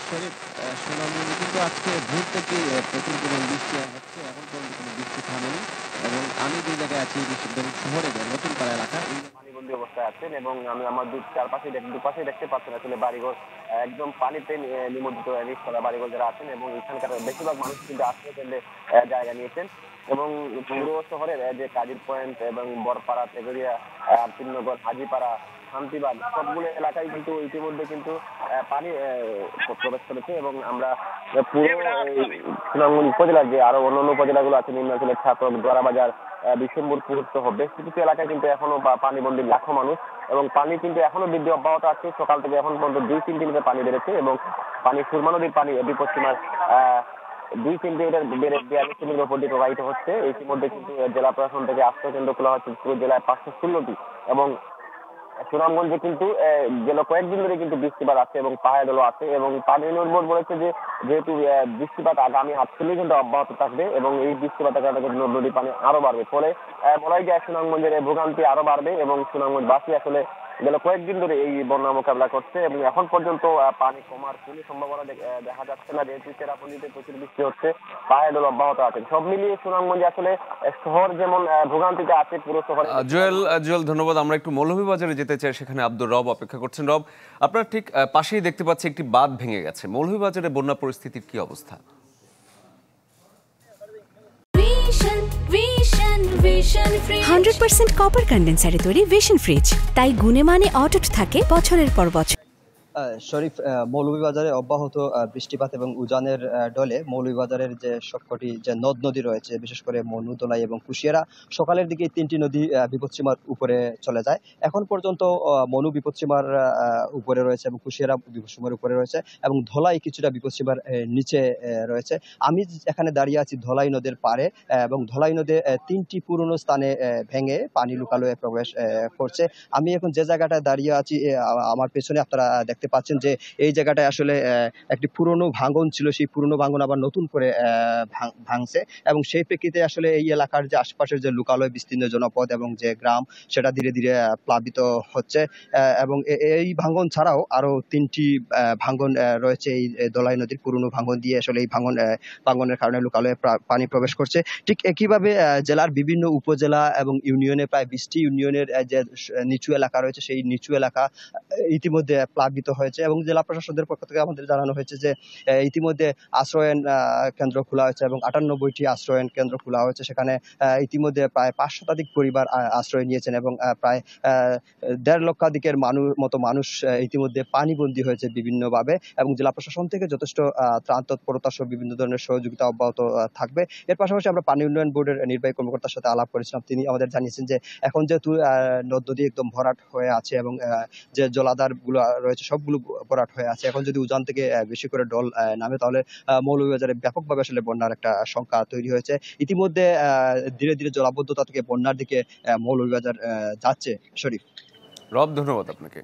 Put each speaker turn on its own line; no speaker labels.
শরীফ, সুনামগঞ্জে কিন্তু আজকে ভোর থেকেই প্রচুর পরিমাণ বৃষ্টি হচ্ছে। এখন পর্যন্ত কোনো বৃষ্টি থামেনি এবং আমি যে জায়গায় আছি বিশ্ববিদ্যালয় শহরের নতুন পাড়া এলাকা এই পানিবন্দী অবস্থায় আছেন এবং আমি আমার চারপাশে দুপাশে দেখতে পাচ্ছেন আসলে বাড়িঘর একদম পানিতে নিমজ্জিত নিচতলা বাড়িঘর যারা আছেন এবং এখানকার বেশিরভাগ মানুষ কিন্তু আশ্রয় কেন্দ্রে জায়গা নিয়েছেন এবং পুরো শহরের যে কাজীর পয়েন্ট এবং বরপাড়া তেগরিয়া আরতিনগর হাজিপাড়া শান্তিবাগ সবগুলো এলাকায় কিন্তু ইতিমধ্যে কিন্তু পানি প্রবেশ করেছে এবং আমরা পুরো সুনামগঞ্জ উপজেলার যে আরো অন্যান্য উপজেলাগুলো আছে নিম্নাঞ্চলের ছাত্র দোয়ারাবাজার বিশ্বম্বরপুর সহ বেশ কিছু এলাকায় কিন্তু এখনো পানিবন্দী লাখো মানুষ এবং পানি কিন্তু এখনো বৃদ্ধি অব্যাহত আছে। সকাল থেকে এখন পর্যন্ত 2 সেন্টিমিটার পানি বেড়েছে এবং পানি সুরমা নদীর পানি বিপদসীমার 2 সেন্টিমিটার বেড়ে 42 সেন্টিমিটার উপর দিয়ে প্রবাহিত হচ্ছে। ইতিমধ্যে কিন্তু জেলা প্রশাসন থেকে আশ্রয় কেন্দ্র খোলা হচ্ছে পুরো জেলায় 516টি এবং সুনামগঞ্জে কিন্তু গেল কয়েকদিন ধরে কিন্তু বৃষ্টিপাত আছে এবং পাহাড় দলও আছে এবং পানি উন্নয়ন বলেছে যে যেহেতু বৃষ্টিপাত আগামী 8 কিন্তু অব্যাহত থাকবে এবং এই বৃষ্টিপাতের কারণে কিন্তু নদীর পানি আরো বাড়বে, ফলে বলাই যায় সুনামগঞ্জের ভোগান্তি আরো বাড়বে এবং সুনামগঞ্জবাসী আসলে গেল কয়েকদিন ধরে এই বন্যা মোকাবিলা করছে এবং এখন পর্যন্ত পানি কমার কোনো সম্ভাবনা দেখা যাচ্ছে না, যেহেতু চেরাপুঞ্জিতে প্রচুর বৃষ্টি হচ্ছে, পাহাড় দল অব্যাহত আছে। সব মিলিয়ে সুনামগঞ্জে আসলে শহর যেমন ভোগান্তিতে আছে পুরো শহরে।
জুয়েল ধন্যবাদ। আমরা একটু মৌলভীবাজারে যেতে চাই, সেখানে আব্দুর রব অপেক্ষা করছেন। রব, আপনার ঠিক পাশেই দেখতে পাচ্ছি একটি বাঁধ ভেঙে গেছে। মৌলভীবাজারে বন্যা পরিস্থিতির কি অবস্থা?
100% কপার কন্ডেন্সারে তৈরি ভিশন ফ্রিজ, তাই গুণে মানে অটুট থাকে বছরের পর বছর।
শরীফ, মৌলভীবাজারে অব্যাহত বৃষ্টিপাত এবং উজানের ডলে মৌলভীবাজারের যে সবকটি যে নদ নদী রয়েছে, বিশেষ করে মনুতলাই এবং কুশিয়ারা, সকালের দিকে 3টি নদী বিপদসীমার উপরে চলে যায়। এখন পর্যন্ত মনু বিপদসীমার উপরে রয়েছে এবং কুশিয়ারা বিপদসীমার উপরে রয়েছে এবং ধলাই কিছুটা বিপদসীমার নিচে রয়েছে। আমি এখানে দাঁড়িয়ে আছি ধলাই নদের পাড়ে এবং ধলাই নদে 3টি পুরনো স্থানে ভেঙে পানি লুকালয়ে প্রবেশ করছে। আমি এখন যে জায়গাটায় দাঁড়িয়ে আছি, আমার পেছনে আপনারা দেখতে পাচ্ছেন যে এই জায়গাটায় আসলে একটি পুরনো ভাঙন ছিল, সেই পুরনো ভাঙন আবার নতুন করে ভাঙছে এবং সেই প্রেক্ষিতে আসলে এই এলাকার যে আশপাশের যে লোকালয় বিস্তীর্ণ জনপদ এবং যে গ্রাম, সেটা ধীরে ধীরে প্লাবিত হচ্ছে এবং এই ভাঙন ছাড়াও আরো 3টি ভাঙন রয়েছে এই দলাই নদীর পুরনো ভাঙন দিয়ে। আসলে এই ভাঙনের কারণে লোকালয়ে পানি প্রবেশ করছে। ঠিক একইভাবে জেলার বিভিন্ন উপজেলা এবং ইউনিয়নে প্রায় 20টি ইউনিয়নের যে নিচু এলাকা রয়েছে, সেই নিচু এলাকা ইতিমধ্যে প্লাবিত হয়েছে এবং জেলা প্রশাসনের পক্ষ থেকে আমাদের জানানো হয়েছে যে ইতিমধ্যে আশ্রয়ন কেন্দ্র খোলা হয়েছে এবং 98টি আশ্রয়ন কেন্দ্র খোলা হয়েছে। সেখানে ইতিমধ্যে প্রায় 5 শতাধিক পরিবার আশ্রয় নিয়েছেন এবং প্রায় 1.5 লক্ষাধিকের মানুষ ইতিমধ্যে পানিবন্দী হয়েছে বিভিন্নভাবে এবং জেলা প্রশাসন থেকে যথেষ্ট ত্রাণ তৎপরতা সহ বিভিন্ন ধরনের সহযোগিতা অব্যাহত থাকবে। এর পাশাপাশি আমরা পানি উন্নয়ন বোর্ডের নির্বাহী কর্মকর্তার সাথে আলাপ করেছিলাম। তিনি আমাদের জানিয়েছেন যে এখন যেহেতু নদ নদী একদম ভরাট হয়ে আছে এবং যে জলাধার গুলো রয়েছে সবগুলো ভরাট হয়ে আছে, এখন যদি উজান থেকে বেশি করে ডল নামে তাহলে মৌলভীবাজারে ব্যাপকভাবে আসলে বন্যার একটা সংখ্যা তৈরি হয়েছে। ইতিমধ্যে ধীরে ধীরে জলাবদ্ধতা থেকে বন্যার দিকে মৌলভীবাজার যাচ্ছে। শরীফ,
রব, ধন্যবাদ আপনাকে।